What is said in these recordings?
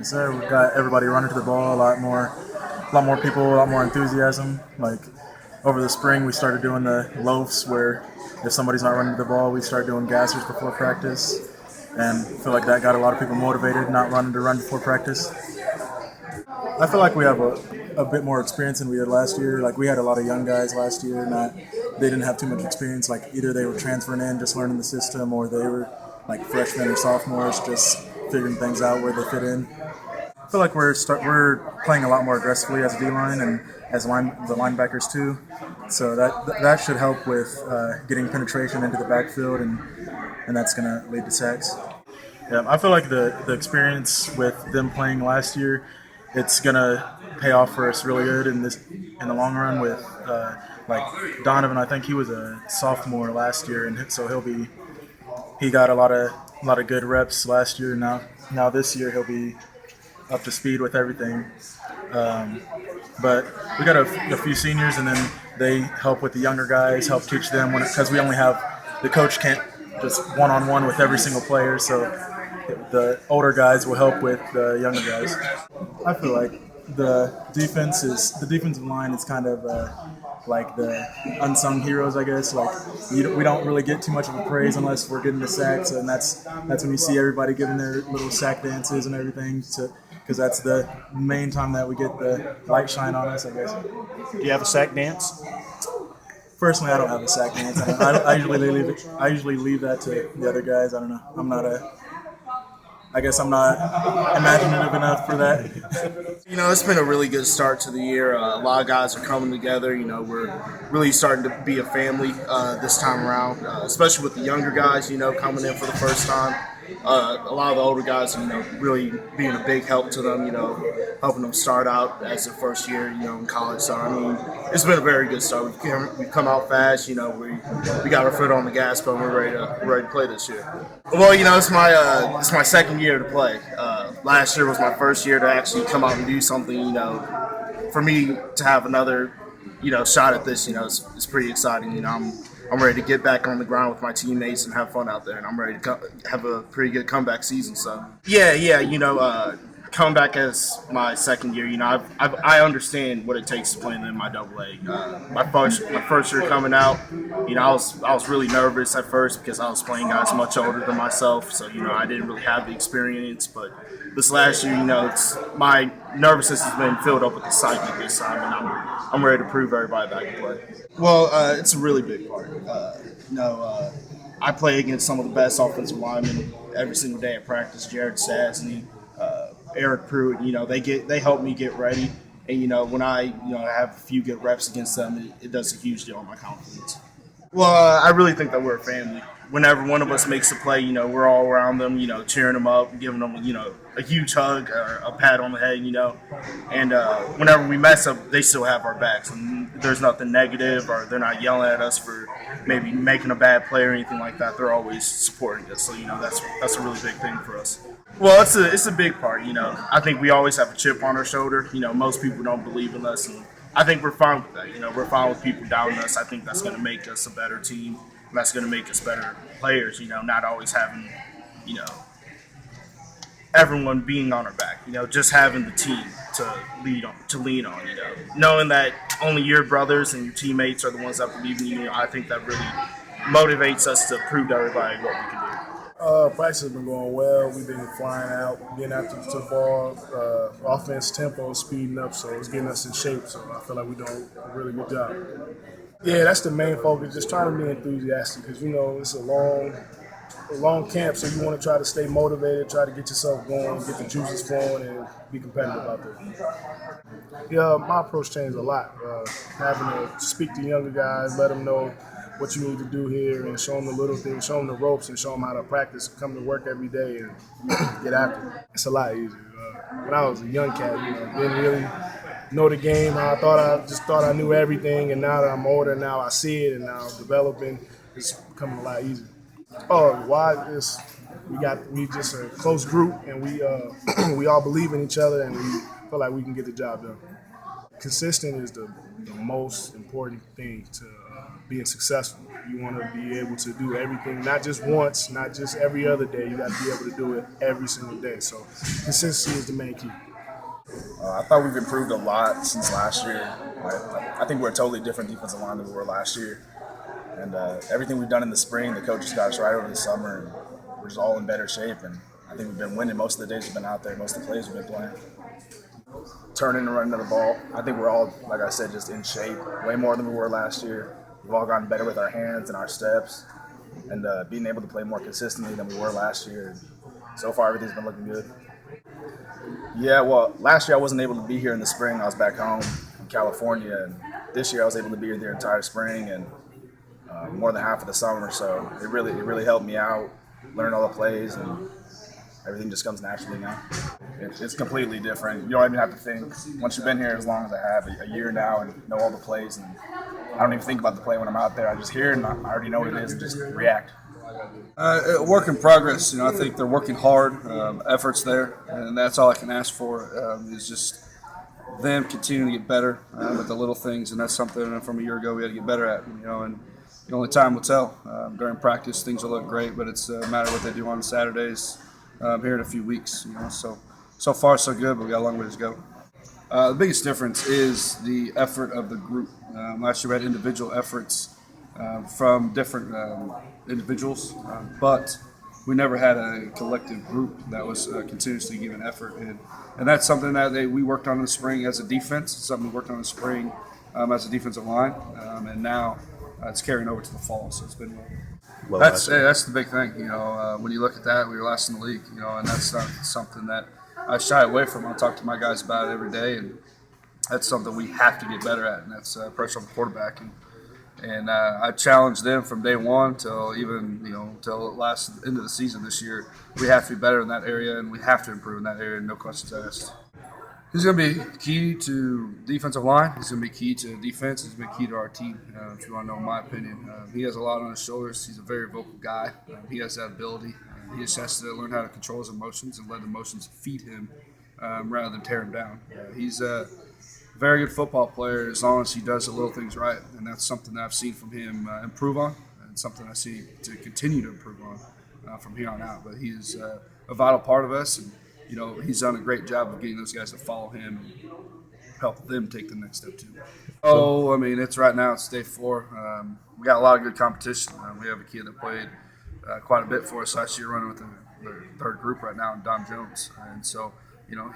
Yes, sir. We've got everybody running to the ball, a lot more people, a lot more enthusiasm. Like over the spring, we started doing the loafs where if somebody's not running to the ball, we start doing gassers before practice, and I feel like that got a lot of people motivated, not running to run before practice. I feel like we have a bit more experience than we did last year. Like we had a lot of young guys last year, they didn't have too much experience. Like either they were transferring in, just learning the system, or they were like freshmen or sophomores, just figuring things out where they fit in. I feel like we're playing a lot more aggressively as a D line and as the linebackers too. So that should help with getting penetration into the backfield, and that's going to lead to sacks. Yeah, I feel like the experience with them playing last year, it's gonna pay off for us really good in the long run. With like Donovan, I think he was a sophomore last year, and so he got a lot of good reps last year. Now this year he'll be up to speed with everything. But we got a few seniors, and then they help with the younger guys, help teach them because we only have the coach can't just one-on-one with every single player, so the older guys will help with the younger guys. I feel like the defensive line is kind of like the unsung heroes, I guess. Like we don't really get too much of a praise unless we're getting the sacks, and that's when you see everybody giving their little sack dances and everything. Because that's the main time that we get the light shine on us, I guess. Do you have a sack dance? Personally, I don't have a sack dance. I usually leave that to the other guys. I don't know. I guess I'm not imaginative enough for that. It's been a really good start to the year. A lot of guys are coming together. We're really starting to be a family this time around, especially with the younger guys, coming in for the first time. A lot of the older guys, really being a big help to them, helping them start out as their first year, in college. So, it's been a very good start. We've come out fast, we got our foot on the gas, but we're ready to play this year. Well, it's my second year to play. Last year was my first year to actually come out and do something, for me to have another, shot at this, it's pretty exciting. I'm ready to get back on the ground with my teammates and have fun out there, and I'm ready to have a pretty good comeback season. So coming back as my second year, I understand what it takes to play in the MIAA. My first year coming out, I was really nervous at first because I was playing guys much older than myself, so I didn't really have the experience. But this last year, my nervousness has been filled up with excitement this time, and I'm ready to prove everybody that I can play. Well, it's a really big part. I play against some of the best offensive linemen every single day at practice. Jared Stasny, Eric Pruitt, they help me get ready, and when I have a few good reps against them, it does a huge deal on my confidence. Well, I really think that we're a family. Whenever one of us makes a play, we're all around them, cheering them up, giving them, a huge hug or a pat on the head, And whenever we mess up, they still have our backs, and there's nothing negative, or they're not yelling at us for maybe making a bad play or anything like that. They're always supporting us, so that's a really big thing for us. Well, it's a big part. I think we always have a chip on our shoulder. Most people don't believe in us, and I think we're fine with that. We're fine with people doubting us. I think that's going to make us a better team. And that's going to make us better players. Not always having, everyone being on our back. Just having the team to lean on. Knowing that only your brothers and your teammates are the ones that believe in you. I think that really motivates us to prove to everybody what we can do. Practice has been going well. We've been flying out, getting after the ball. Offense tempo is speeding up, so it's getting us in shape. So I feel like we're doing a really good job. Yeah, that's the main focus. Just trying to be enthusiastic because it's a long camp, so you want to try to stay motivated, try to get yourself going, get the juices flowing, and be competitive out there. Yeah, my approach changed a lot. Having to speak to younger guys, let them know what you need to do here, and show them the little things, show them the ropes, and show them how to practice, come to work every day, and get after it. It's a lot easier. When I was a young cat, didn't really know the game. I just thought I knew everything, and now that I'm older, now I see it, and now developing, it's becoming a lot easier. Oh, why is we just a close group, and we all believe in each other, and we feel like we can get the job done. Consistent is the most important thing to being successful. You want to be able to do everything, not just once, not just every other day. You got to be able to do it every single day. So consistency is the main key. I thought we've improved a lot since last year. I think we're a totally different defensive line than we were last year. And everything we've done in the spring, the coaches got us right over the summer, and we're just all in better shape. And I think we've been winning most of the days we've been out there, most of the plays we've been playing. Turning and running to the ball. I think we're all, like I said, just in shape, way more than we were last year. We've all gotten better with our hands and our steps, and being able to play more consistently than we were last year. So far, everything's been looking good. Yeah, well, last year I wasn't able to be here in the spring. I was back home in California, and this year I was able to be here the entire spring and more than half of the summer. So it really helped me out, learn all the plays, and everything just comes naturally now. It's completely different. You don't even have to think. Once you've been here as long as I have, a year now, and know all the plays, and I don't even think about the play when I'm out there. I just hear it, and I already know what it is, and just react. Work in progress. I think they're working hard. Efforts there, and that's all I can ask for is just them continuing to get better with the little things, and that's something from a year ago we had to get better at. And the only time will tell. During practice, things will look great, but it's a matter of what they do on Saturdays here in a few weeks. So far so good, but we got a long way to go. The biggest difference is the effort of the group. Last year we had individual efforts from different individuals, but we never had a collective group that was continuously giving effort, and that's something that we worked on in the spring as a defense. It's something we worked on in the spring as a defensive line, and now it's carrying over to the fall. So it's been well. That's the big thing. When you look at that, we were last in the league. And that's not something that I shy away from. I talk to my guys about it every day, and that's something we have to get better at, and that's pressure on the quarterback. And I challenged them from day one till even till last end of the season this year. We have to be better in that area, and we have to improve in that area. No questions asked. He's going to be key to defensive line. He's going to be key to defense. He's going to be key to our team. If you want to know my opinion, he has a lot on his shoulders. He's a very vocal guy. He has that ability. He just has to learn how to control his emotions and let the emotions feed him rather than tear him down. He's a very good football player as long as he does the little things right, and that's something that I've seen from him improve on, and something I see to continue to improve on from here on out. But he is a vital part of us, and he's done a great job of getting those guys to follow him and help them take the next step too. It's right now. It's day 4. We got a lot of good competition. We have a kid that played quite a bit for us last year, running with the third group right now, Don Jones, and so.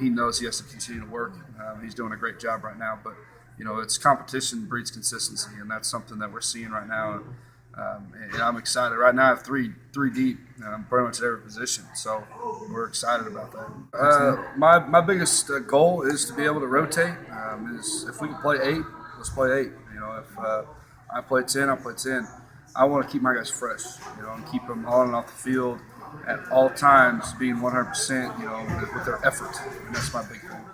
He knows he has to continue to work. He's doing a great job right now, but it's competition breeds consistency, and that's something that we're seeing right now. And I'm excited. Right now, I have three deep, pretty much at every position, so we're excited about that. My biggest goal is to be able to rotate. Is if we can play 8, let's play 8. If I play 10, I play 10. I want to keep my guys fresh, and keep them on and off the field at all times being 100%, with their effort, and that's my big thing.